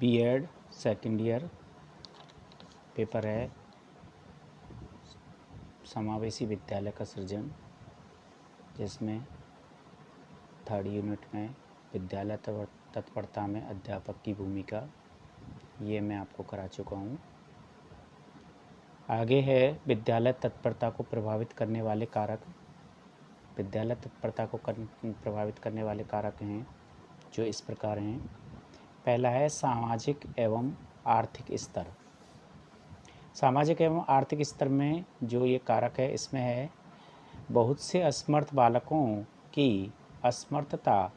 BEd second year paper है समावेशी विद्यालय का सृजन, जिसमें थर्ड यूनिट में विद्यालय तत्परता में अध्यापक की भूमिका, ये मैं आपको करा चुका हूँ। आगे है विद्यालय तत्परता को प्रभावित करने वाले कारक। विद्यालय तत्परता को प्रभावित करने वाले कारक हैं जो इस प्रकार हैं। पहला है सामाजिक एवं आर्थिक स्तर। सामाजिक एवं आर्थिक स्तर में जो ये कारक है, इसमें है बहुत से असमर्थ बालकों की असमर्थता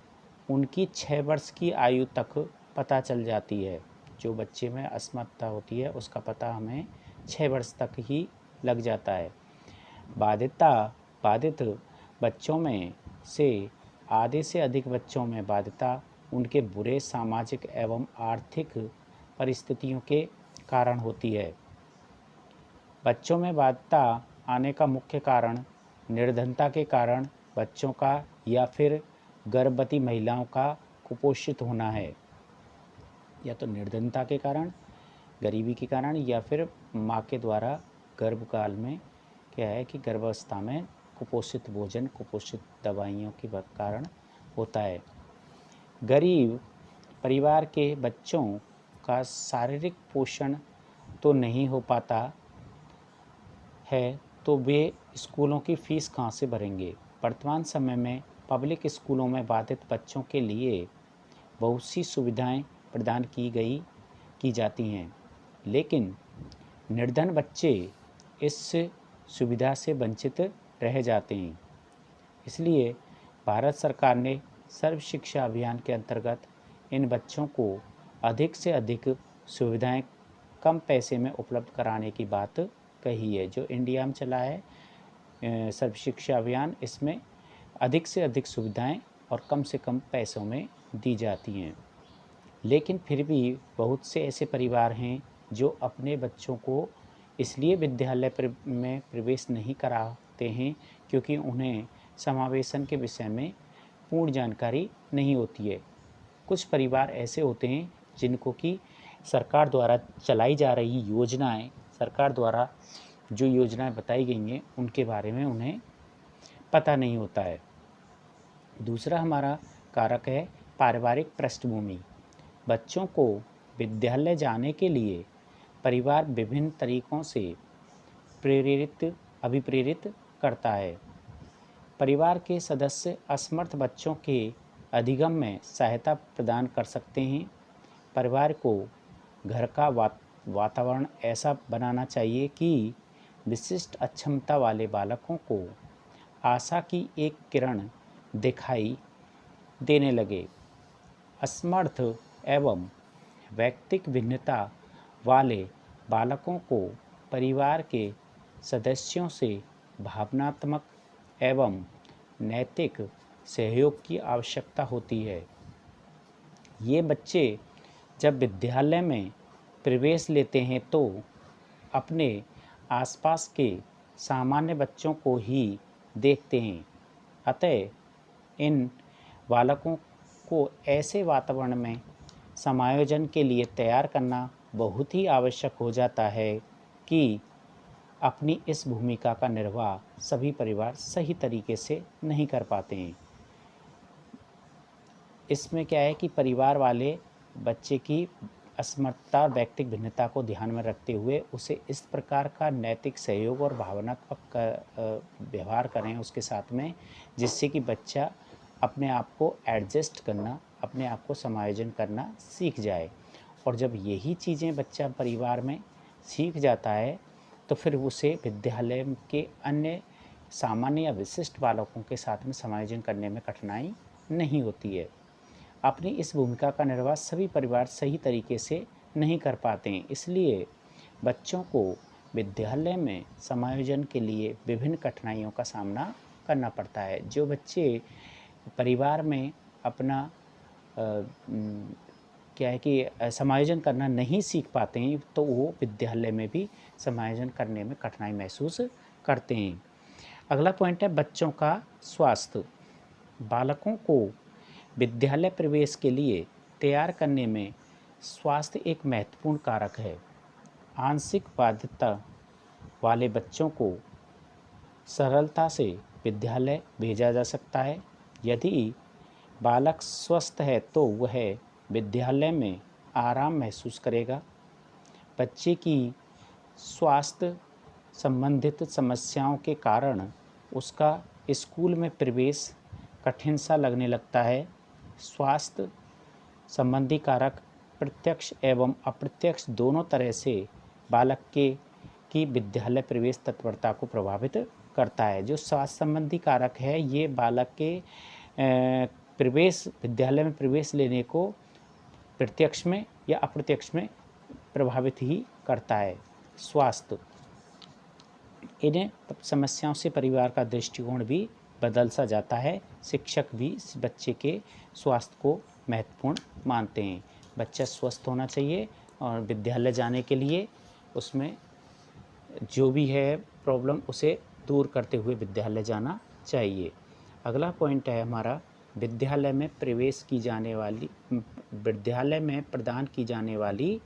उनकी 6 वर्ष की आयु तक पता चल जाती है। जो बच्चे में असमर्थता होती है उसका पता हमें 6 वर्ष तक ही लग जाता है। बाधित बच्चों में से आधे से अधिक बच्चों में बाध्यता उनके बुरे सामाजिक एवं आर्थिक परिस्थितियों के कारण होती है। बच्चों में बाध्यता आने का मुख्य कारण निर्धनता के कारण बच्चों का या फिर गर्भवती महिलाओं का कुपोषित होना है। या तो निर्धनता के कारण, गरीबी के कारण, या फिर माँ के द्वारा गर्भकाल में क्या है कि गर्भावस्था में कुपोषित भोजन, कुपोषित दवाइयों के कारण होता है। गरीब परिवार के बच्चों का शारीरिक पोषण तो नहीं हो पाता है, तो वे स्कूलों की फ़ीस कहाँ से भरेंगे। वर्तमान समय में पब्लिक स्कूलों में बाधित बच्चों के लिए बहुत सी सुविधाएं प्रदान की जाती हैं, लेकिन निर्धन बच्चे इस सुविधा से वंचित रह जाते हैं। इसलिए भारत सरकार ने सर्व शिक्षा अभियान के अंतर्गत इन बच्चों को अधिक से अधिक सुविधाएं कम पैसे में उपलब्ध कराने की बात कही है। जो इंडिया में चला है सर्व शिक्षा अभियान, इसमें अधिक से अधिक सुविधाएं और कम से कम पैसों में दी जाती हैं। लेकिन फिर भी बहुत से ऐसे परिवार हैं जो अपने बच्चों को इसलिए विद्यालय में प्रवेश नहीं कराते हैं क्योंकि उन्हें समावेशन के विषय में पूर्ण जानकारी नहीं होती है। कुछ परिवार ऐसे होते हैं जिनको कि सरकार द्वारा चलाई जा रही योजनाएं, सरकार द्वारा जो योजनाएं बताई गई हैं उनके बारे में उन्हें पता नहीं होता है। दूसरा हमारा कारक है पारिवारिक पृष्ठभूमि। बच्चों को विद्यालय जाने के लिए परिवार विभिन्न तरीकों से अभिप्रेरित करता है। परिवार के सदस्य असमर्थ बच्चों के अधिगम में सहायता प्रदान कर सकते हैं। परिवार को घर का वातावरण ऐसा बनाना चाहिए कि विशिष्ट अक्षमता वाले बालकों को आशा की एक किरण दिखाई देने लगे। असमर्थ एवं व्यक्तिगत भिन्नता वाले बालकों को परिवार के सदस्यों से भावनात्मक एवं नैतिक सहयोग की आवश्यकता होती है। ये बच्चे जब विद्यालय में प्रवेश लेते हैं तो अपने आसपास के सामान्य बच्चों को ही देखते हैं। अतः इन बालकों को ऐसे वातावरण में समायोजन के लिए तैयार करना बहुत ही आवश्यक हो जाता है कि अपनी इस भूमिका का निर्वाह सभी परिवार सही तरीके से नहीं कर पाते हैं। इसमें क्या है कि परिवार वाले बच्चे की असमर्थता, व्यक्तिगत भिन्नता को ध्यान में रखते हुए उसे इस प्रकार का नैतिक सहयोग और भावनात्मक व्यवहार करें उसके साथ में, जिससे कि बच्चा अपने आप को एडजस्ट करना, अपने आप को समायोजन करना सीख जाए। और जब यही चीज़ें बच्चा परिवार में सीख जाता है तो फिर उसे विद्यालय के अन्य सामान्य या विशिष्ट बालकों के साथ में समायोजन करने में कठिनाई नहीं होती है। अपनी इस भूमिका का निर्वाह सभी परिवार सही तरीके से नहीं कर पाते हैं, इसलिए बच्चों को विद्यालय में समायोजन के लिए विभिन्न कठिनाइयों का सामना करना पड़ता है। जो बच्चे परिवार में अपना क्या है कि समायोजन करना नहीं सीख पाते हैं तो वो विद्यालय में भी समायोजन करने में कठिनाई महसूस करते हैं। अगला पॉइंट है बच्चों का स्वास्थ्य। बालकों को विद्यालय प्रवेश के लिए तैयार करने में स्वास्थ्य एक महत्वपूर्ण कारक है। आंशिक बाधितता वाले बच्चों को सरलता से विद्यालय भेजा जा सकता है। यदि बालक स्वस्थ है तो वह विद्यालय में आराम महसूस करेगा। बच्चे की स्वास्थ्य संबंधित समस्याओं के कारण उसका स्कूल में प्रवेश कठिन सा लगने लगता है। स्वास्थ्य संबंधी कारक प्रत्यक्ष एवं अप्रत्यक्ष दोनों तरह से बालक के की विद्यालय प्रवेश तत्परता को प्रभावित करता है। जो स्वास्थ्य संबंधी कारक है ये बालक के प्रवेश विद्यालय में प्रवेश लेने को प्रत्यक्ष में या अप्रत्यक्ष में प्रभावित ही करता है। स्वास्थ्य इन्हें समस्याओं से परिवार का दृष्टिकोण भी बदल सा जाता है। शिक्षक भी इस बच्चे के स्वास्थ्य को महत्वपूर्ण मानते हैं। बच्चा स्वस्थ होना चाहिए और विद्यालय जाने के लिए उसमें जो भी है प्रॉब्लम उसे दूर करते हुए विद्यालय जाना चाहिए। अगला पॉइंट है हमारा विद्यालय में प्रदान की जाने वाली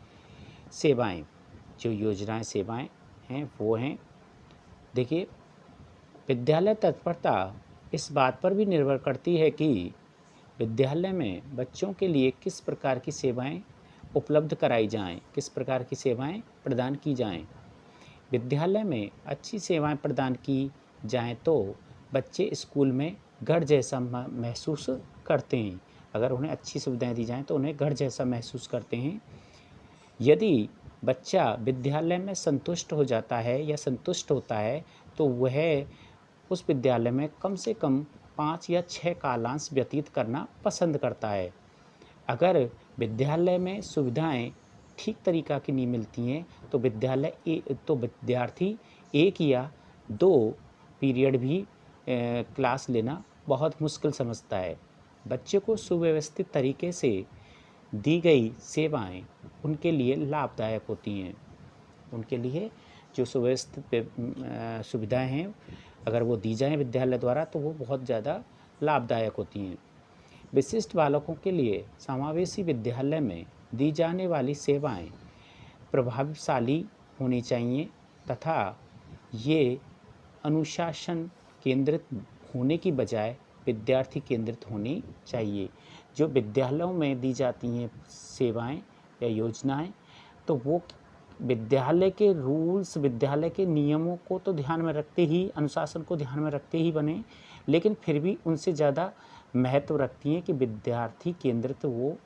सेवाएं। जो योजनाएं सेवाएं हैं वो हैं, देखिए, विद्यालय तत्परता इस बात पर भी निर्भर करती है कि विद्यालय में बच्चों के लिए किस प्रकार की सेवाएं उपलब्ध कराई जाएं, किस प्रकार की सेवाएं प्रदान की जाएं। विद्यालय में अच्छी सेवाएं प्रदान की जाएं तो बच्चे स्कूल में घर जैसा महसूस करते हैं। अगर उन्हें अच्छी सुविधाएं दी जाएं तो उन्हें घर जैसा महसूस करते हैं। यदि बच्चा विद्यालय में संतुष्ट हो जाता है या संतुष्ट होता है तो वह उस विद्यालय में कम से कम 5 या 6 कालांश व्यतीत करना पसंद करता है। अगर विद्यालय में सुविधाएं ठीक तरीक़ा की नहीं मिलती हैं तो विद्यार्थी 1 या 2 पीरियड भी क्लास लेना बहुत मुश्किल समझता है। बच्चे को सुव्यवस्थित तरीके से दी गई सेवाएं उनके लिए लाभदायक होती हैं। उनके लिए जो सुव्यवस्थित सुविधाएं हैं अगर वो दी जाएं विद्यालय द्वारा तो वो बहुत ज़्यादा लाभदायक होती हैं। विशिष्ट बालकों के लिए समावेशी विद्यालय में दी जाने वाली सेवाएं प्रभावशाली होनी चाहिए तथा ये अनुशासन केंद्रित होने की बजाय विद्यार्थी केंद्रित होनी चाहिए। जो विद्यालयों में दी जाती हैं सेवाएं या योजनाएं तो वो विद्यालय के रूल्स, विद्यालय के नियमों को तो ध्यान में रखते ही, अनुशासन को ध्यान में रखते ही बने, लेकिन फिर भी उनसे ज़्यादा महत्व रखती हैं कि विद्यार्थी केंद्रित वो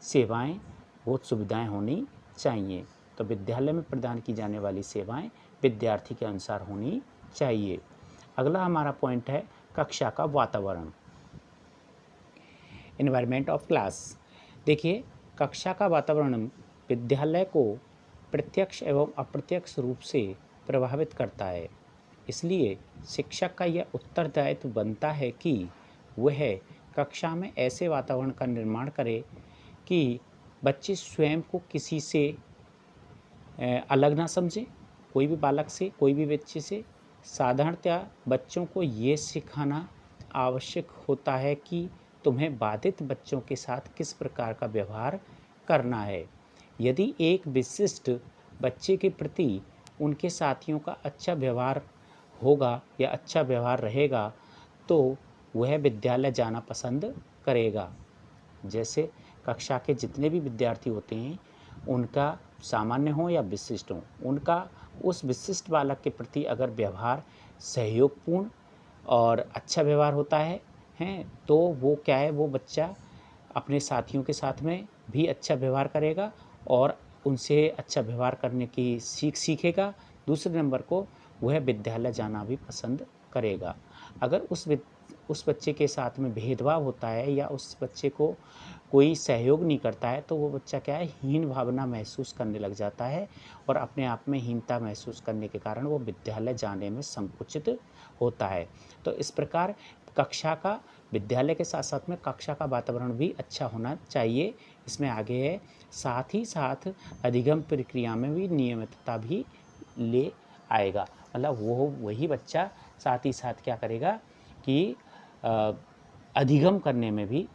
सेवाएं, वो सुविधाएं होनी चाहिए। तो विद्यालय में प्रदान की जाने वाली सेवाएं विद्यार्थी के अनुसार होनी चाहिए। अगला हमारा पॉइंट है कक्षा का वातावरण, एनवायरनमेंट ऑफ क्लास। देखिए, कक्षा का वातावरण विद्यालय को प्रत्यक्ष एवं अप्रत्यक्ष रूप से प्रभावित करता है। इसलिए शिक्षक का यह उत्तरदायित्व बनता है कि वह कक्षा में ऐसे वातावरण का निर्माण करे कि बच्चे स्वयं को किसी से अलग ना समझें, कोई भी बालक से, कोई भी बच्चे से। साधारणतया बच्चों को ये सिखाना आवश्यक होता है कि तुम्हें बाधित बच्चों के साथ किस प्रकार का व्यवहार करना है। यदि एक विशिष्ट बच्चे के प्रति उनके साथियों का अच्छा व्यवहार होगा या अच्छा व्यवहार रहेगा तो वह विद्यालय जाना पसंद करेगा। जैसे कक्षा के जितने भी विद्यार्थी होते हैं उनका सामान्य हो या विशिष्ट हो, उनका उस विशिष्ट बालक के प्रति अगर व्यवहार सहयोगपूर्ण और अच्छा व्यवहार होता है तो वो क्या है, वो बच्चा अपने साथियों के साथ में भी अच्छा व्यवहार करेगा और उनसे अच्छा व्यवहार करने की सीखेगा। दूसरे नंबर को वह विद्यालय जाना भी पसंद करेगा। अगर उस बच्चे के साथ में भेदभाव होता है या उस बच्चे को कोई सहयोग नहीं करता है तो वो बच्चा क्या है, हीन भावना महसूस करने लग जाता है और अपने आप में हीनता महसूस करने के कारण वो विद्यालय जाने में संकुचित होता है। तो इस प्रकार कक्षा का, विद्यालय के साथ साथ में कक्षा का वातावरण भी अच्छा होना चाहिए। इसमें आगे है, साथ ही साथ अधिगम प्रक्रिया में भी नियमितता भी ले आएगा। मतलब वही बच्चा साथ ही साथ क्या करेगा कि अधिगम करने में भी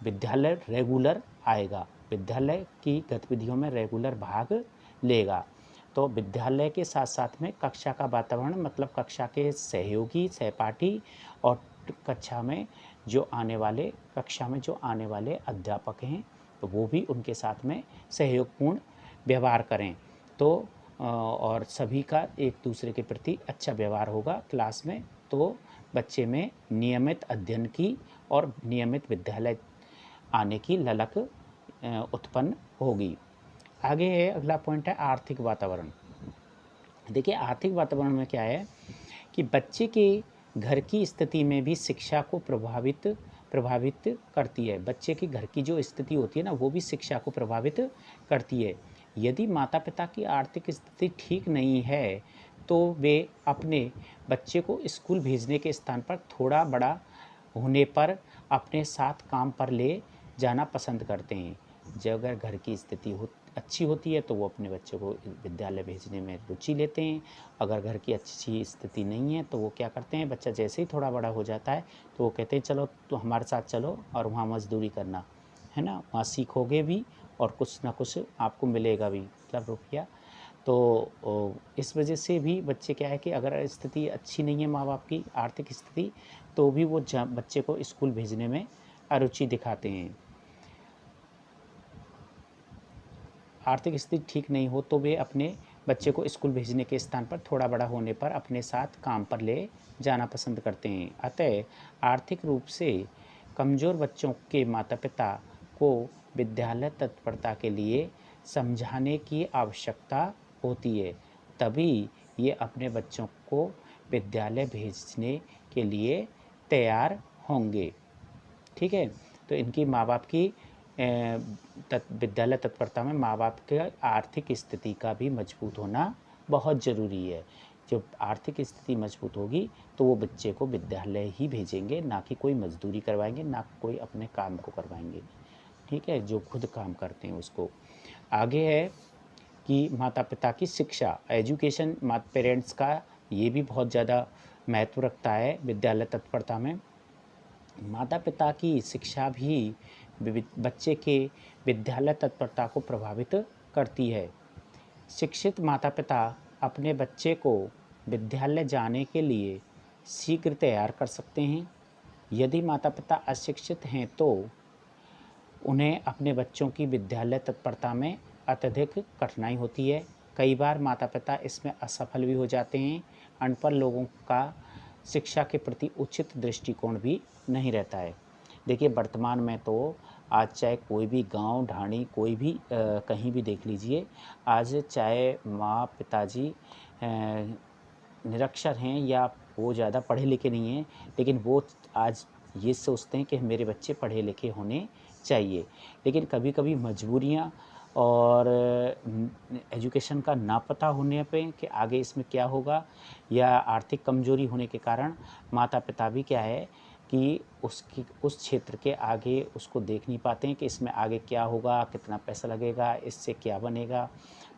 विद्यालय रेगुलर आएगा। विद्यालय की गतिविधियों में रेगुलर भाग लेगा। तो विद्यालय के साथ साथ में कक्षा का वातावरण मतलब कक्षा के सहयोगी सहपाठी और कक्षा में जो आने वाले अध्यापक हैं तो वो भी उनके साथ में सहयोगपूर्ण व्यवहार करें। तो और सभी का एक दूसरे के प्रति अच्छा व्यवहार होगा क्लास में, तो बच्चे में नियमित अध्ययन की और नियमित विद्यालय आने की ललक उत्पन्न होगी। आगे है, अगला पॉइंट है आर्थिक वातावरण। देखिए आर्थिक वातावरण में क्या है कि बच्चे के घर की स्थिति में भी शिक्षा को प्रभावित करती है। बच्चे के घर की जो स्थिति होती है ना, वो भी शिक्षा को प्रभावित करती है। यदि माता पिता की आर्थिक स्थिति ठीक नहीं है तो वे अपने बच्चे को स्कूल भेजने के स्थान पर थोड़ा बड़ा होने पर अपने साथ काम पर ले जाना पसंद करते हैं। जब अगर घर की स्थिति अच्छी होती है तो वो अपने बच्चे को विद्यालय भेजने में रुचि लेते हैं। अगर घर की अच्छी स्थिति नहीं है तो वो क्या करते हैं, बच्चा जैसे ही थोड़ा बड़ा हो जाता है तो वो कहते हैं चलो तो हमारे साथ चलो और वहाँ मज़दूरी करना, है ना, वहाँ सीखोगे भी और कुछ ना कुछ आपको मिलेगा भी, मतलब रुपया। तो इस वजह से भी बच्चे क्या है कि अगर स्थिति अच्छी नहीं है माँ बाप की आर्थिक स्थिति, तो भी वो बच्चे को स्कूल भेजने में अरुचि दिखाते हैं। आर्थिक स्थिति ठीक नहीं हो तो वे अपने बच्चे को स्कूल भेजने के स्थान पर थोड़ा बड़ा होने पर अपने साथ काम पर ले जाना पसंद करते हैं। अतः आर्थिक रूप से कमज़ोर बच्चों के माता पिता को विद्यालय तत्परता के लिए समझाने की आवश्यकता होती है, तभी ये अपने बच्चों को विद्यालय भेजने के लिए तैयार होंगे। ठीक है, तो इनकी माँ बाप की विद्यालय तत्परता में माँ बाप के आर्थिक स्थिति का भी मजबूत होना बहुत ज़रूरी है। जब आर्थिक स्थिति मजबूत होगी तो वो बच्चे को विद्यालय ही भेजेंगे, ना कि कोई मजदूरी करवाएंगे, ना कोई अपने काम को करवाएंगे। ठीक है, जो खुद काम करते हैं उसको। आगे है कि माता पिता की शिक्षा, एजुकेशन, पेरेंट्स का ये भी बहुत ज़्यादा महत्व रखता है विद्यालय तत्परता में। माता पिता की शिक्षा भी बच्चे के विद्यालय तत्परता को प्रभावित करती है। शिक्षित माता पिता अपने बच्चे को विद्यालय जाने के लिए शीघ्र तैयार कर सकते हैं। यदि माता पिता अशिक्षित हैं तो उन्हें अपने बच्चों की विद्यालय तत्परता में अत्यधिक कठिनाई होती है। कई बार माता पिता इसमें असफल भी हो जाते हैं। अनपढ़ लोगों का शिक्षा के प्रति उचित दृष्टिकोण भी नहीं रहता है। देखिए वर्तमान में तो आज चाहे कोई भी गांव ढाणी कोई भी कहीं भी देख लीजिए, आज चाहे माँ पिताजी निरक्षर हैं या वो ज़्यादा पढ़े लिखे नहीं हैं, लेकिन वो आज ये सोचते हैं कि मेरे बच्चे पढ़े लिखे होने चाहिए। लेकिन कभी कभी मजबूरियाँ और एजुकेशन का ना पता होने पे कि आगे इसमें क्या होगा या आर्थिक कमजोरी होने के कारण माता पिता भी क्या है कि उस क्षेत्र के आगे उसको देख नहीं पाते हैं कि इसमें आगे क्या होगा, कितना पैसा लगेगा, इससे क्या बनेगा।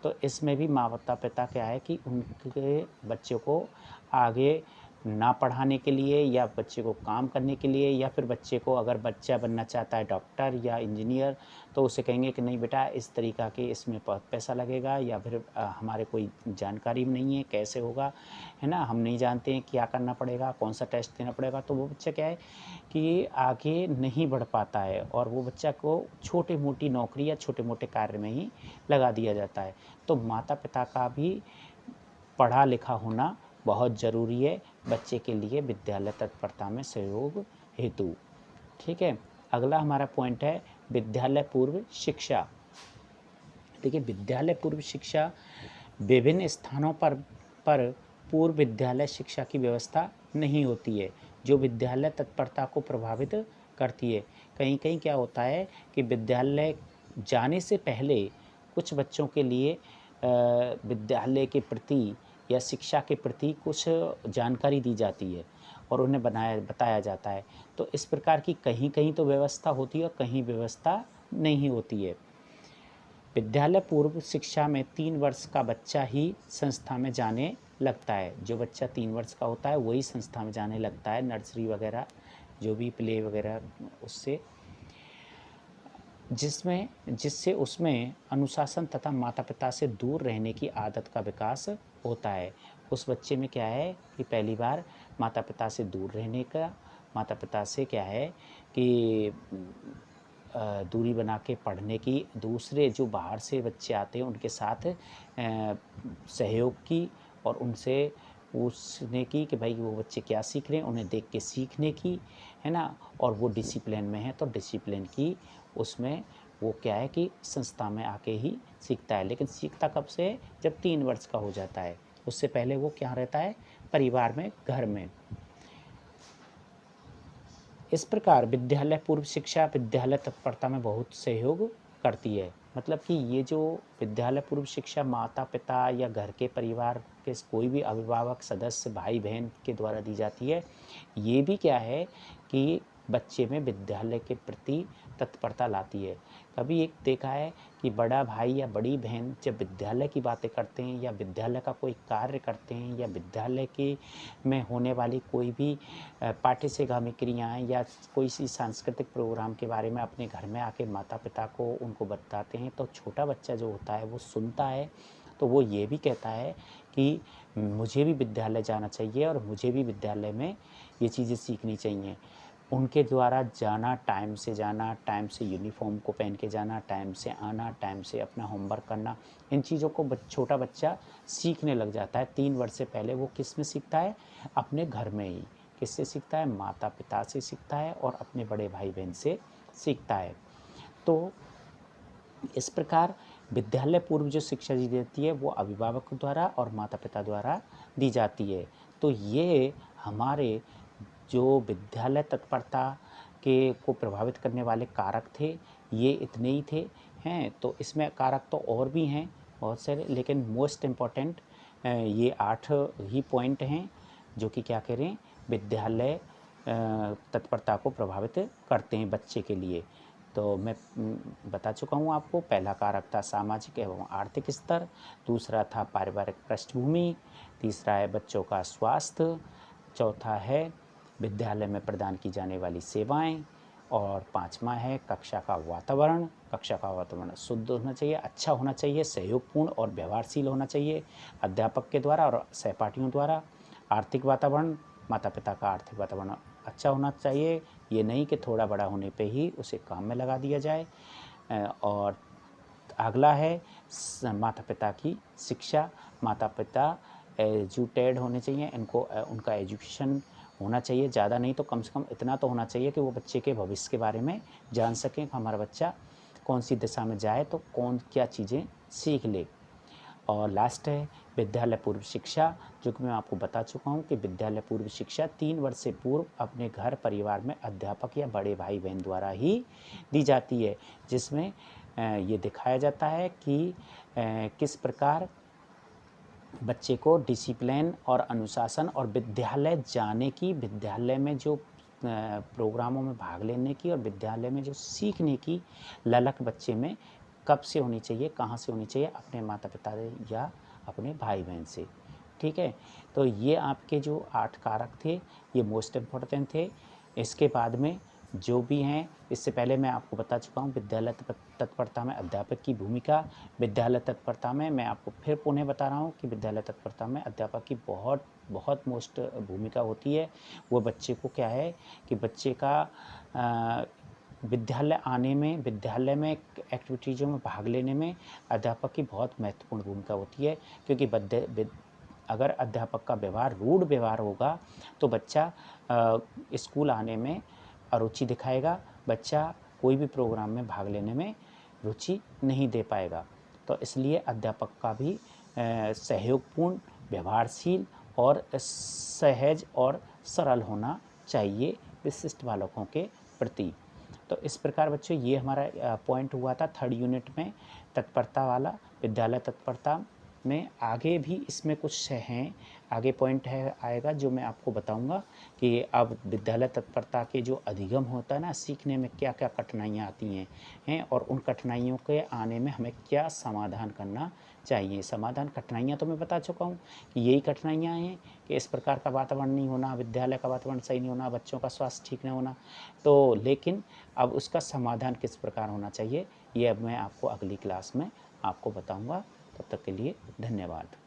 तो इसमें भी माता पिता क्या है कि उनके बच्चों को आगे ना पढ़ाने के लिए या बच्चे को काम करने के लिए, या फिर बच्चे को अगर बच्चा बनना चाहता है डॉक्टर या इंजीनियर तो उसे कहेंगे कि नहीं बेटा इस तरीक़ा के इसमें बहुत पैसा लगेगा, या फिर हमारे कोई जानकारी नहीं है कैसे होगा, है ना, हम नहीं जानते हैं क्या करना पड़ेगा, कौन सा टेस्ट देना पड़ेगा। तो वो बच्चा क्या है कि आगे नहीं बढ़ पाता है और वो बच्चा को छोटी मोटी नौकरी या छोटे मोटे कार्य में ही लगा दिया जाता है। तो माता पिता का भी पढ़ा लिखा होना बहुत ज़रूरी है बच्चे के लिए विद्यालय तत्परता में सहयोग हेतु। ठीक है, अगला हमारा पॉइंट है विद्यालय पूर्व शिक्षा। देखिए विद्यालय पूर्व शिक्षा विभिन्न स्थानों पर पूर्व विद्यालय शिक्षा की व्यवस्था नहीं होती है, जो विद्यालय तत्परता को प्रभावित करती है। कहीं कहीं क्या होता है कि विद्यालय जाने से पहले कुछ बच्चों के लिए विद्यालय के प्रति या शिक्षा के प्रति कुछ जानकारी दी जाती है और उन्हें बताया जाता है। तो इस प्रकार की कहीं कहीं तो व्यवस्था होती है और कहीं व्यवस्था नहीं होती है। विद्यालय पूर्व शिक्षा में 3 वर्ष का बच्चा ही संस्था में जाने लगता है। जो बच्चा 3 वर्ष का होता है वही संस्था में जाने लगता है, नर्सरी वगैरह जो भी प्ले वगैरह उससे। जिससे उसमें अनुशासन तथा माता पिता से दूर रहने की आदत का विकास होता है। उस बच्चे में क्या है कि पहली बार माता पिता से दूर रहने का, माता पिता से क्या है कि दूरी बना के पढ़ने की, दूसरे जो बाहर से बच्चे आते हैं उनके साथ सहयोग की और उनसे पूछने की कि भाई वो बच्चे क्या सीख रहे हैं, उन्हें देख के सीखने की, है ना। और वो डिसिप्लिन में है तो डिसिप्लिन की उसमें वो क्या है कि संस्था में आके ही सीखता है। लेकिन सीखता कब से है? जब 3 वर्ष का हो जाता है। उससे पहले वो क्या रहता है? परिवार में, घर में। इस प्रकार विद्यालय पूर्व शिक्षा विद्यालय तत्परता में बहुत सहयोग करती है। मतलब कि ये जो विद्यालय पूर्व शिक्षा माता पिता या घर के परिवार के कोई भी अभिभावक सदस्य भाई बहन के द्वारा दी जाती है, ये भी क्या है कि बच्चे में विद्यालय के प्रति तत्परता लाती है। कभी एक देखा है कि बड़ा भाई या बड़ी बहन जब विद्यालय की बातें करते हैं या विद्यालय का कोई कार्य करते हैं या विद्यालय के में होने वाली कोई भी पाठ्य से सामग्रियाँ या कोई सी सांस्कृतिक प्रोग्राम के बारे में अपने घर में आके माता पिता को उनको बताते हैं, तो छोटा बच्चा जो होता है वो सुनता है, तो वो ये भी कहता है कि मुझे भी विद्यालय जाना चाहिए और मुझे भी विद्यालय में ये चीज़ें सीखनी चाहिए। उनके द्वारा जाना, टाइम से यूनिफ़ॉर्म को पहन के जाना, टाइम से आना, टाइम से अपना होमवर्क करना, इन चीज़ों को छोटा बच्चा सीखने लग जाता है। 3 वर्ष से पहले वो किस में सीखता है? अपने घर में ही। किससे सीखता है? माता पिता से सीखता है और अपने बड़े भाई बहन से सीखता है। तो इस प्रकार विद्यालय पूर्व जो शिक्षा दी जाती है वो अभिभावकों द्वारा और माता पिता द्वारा दी जाती है। तो ये हमारे जो विद्यालय तत्परता के को प्रभावित करने वाले कारक थे, ये इतने ही थे हैं। तो इसमें कारक तो और भी हैं बहुत सारे, लेकिन मोस्ट इम्पॉर्टेंट ये 8 ही पॉइंट हैं जो कि क्या करें, विद्यालय तत्परता को प्रभावित करते हैं बच्चे के लिए। तो मैं बता चुका हूँ आपको। पहला कारक था सामाजिक एवं आर्थिक स्तर, दूसरा था पारिवारिक पृष्ठभूमि, तीसरा है बच्चों का स्वास्थ्य, चौथा है विद्यालय में प्रदान की जाने वाली सेवाएं, और पांचवा है कक्षा का वातावरण। कक्षा का वातावरण शुद्ध होना चाहिए, अच्छा होना चाहिए, सहयोगपूर्ण और व्यवहारशील होना चाहिए अध्यापक के द्वारा और सहपाठियों द्वारा। आर्थिक वातावरण, माता पिता का आर्थिक वातावरण अच्छा होना चाहिए, ये नहीं कि थोड़ा बड़ा होने पे ही उसे काम में लगा दिया जाए। और अगला है माता पिता की शिक्षा। माता पिता एजुटेड होने चाहिए, इनको उनका एजुकेशन होना चाहिए, ज़्यादा नहीं तो कम से कम इतना तो होना चाहिए कि वो बच्चे के भविष्य के बारे में जान सकें कि हमारा बच्चा कौन सी दिशा में जाए तो कौन क्या चीज़ें सीख ले। और लास्ट है विद्यालय पूर्व शिक्षा, जो कि मैं आपको बता चुका हूँ कि विद्यालय पूर्व शिक्षा 3 वर्ष से पूर्व अपने घर परिवार में अध्यापक या बड़े भाई बहन द्वारा ही दी जाती है, जिसमें ये दिखाया जाता है कि किस प्रकार बच्चे को डिसिप्लिन और अनुशासन और विद्यालय जाने की, विद्यालय में जो प्रोग्रामों में भाग लेने की और विद्यालय में जो सीखने की ललक बच्चे में कब से होनी चाहिए, कहाँ से होनी चाहिए, अपने माता पिता या अपने भाई बहन से। ठीक है। तो ये आपके जो 8 कारक थे ये मोस्ट इम्पॉर्टेंट थे। इसके बाद में जो भी हैं, इससे पहले मैं आपको बता चुका हूँ विद्यालय तत्परता में अध्यापक की भूमिका। विद्यालय तत्परता में मैं आपको फिर पुनः बता रहा हूँ कि विद्यालय तत्परता में अध्यापक की बहुत बहुत मोस्ट भूमिका होती है। वो बच्चे को क्या है कि बच्चे का विद्यालय आने में, विद्यालय में एक्टिविटीज़ों में भाग लेने में अध्यापक की बहुत महत्वपूर्ण भूमिका होती है। क्योंकि अगर अध्यापक का व्यवहार रूढ़ व्यवहार होगा तो बच्चा स्कूल आने में अरुचि दिखाएगा, बच्चा कोई भी प्रोग्राम में भाग लेने में रुचि नहीं दे पाएगा। तो इसलिए अध्यापक का भी सहयोगपूर्ण, व्यवहारशील और सहज और सरल होना चाहिए विशिष्ट बालकों के प्रति। तो इस प्रकार बच्चों ये हमारा पॉइंट हुआ था 3rd यूनिट में, तत्परता वाला, विद्यालय तत्परता में आगे भी इसमें कुछ हैं, आगे पॉइंट है आएगा जो मैं आपको बताऊंगा कि अब विद्यालय तत्परता के जो अधिगम होता है ना, सीखने में क्या क्या कठिनाइयाँ आती हैं और उन कठिनाइयों के आने में हमें क्या समाधान करना चाहिए। समाधान, कठिनाइयाँ तो मैं बता चुका हूँ कि यही कठिनाइयाँ हैं कि इस प्रकार का वातावरण नहीं होना, विद्यालय का वातावरण सही नहीं होना, बच्चों का स्वास्थ्य ठीक नहीं होना। तो लेकिन अब उसका समाधान किस प्रकार होना चाहिए, ये अब मैं आपको अगली क्लास में आपको बताऊंगा। तब तक के लिए धन्यवाद।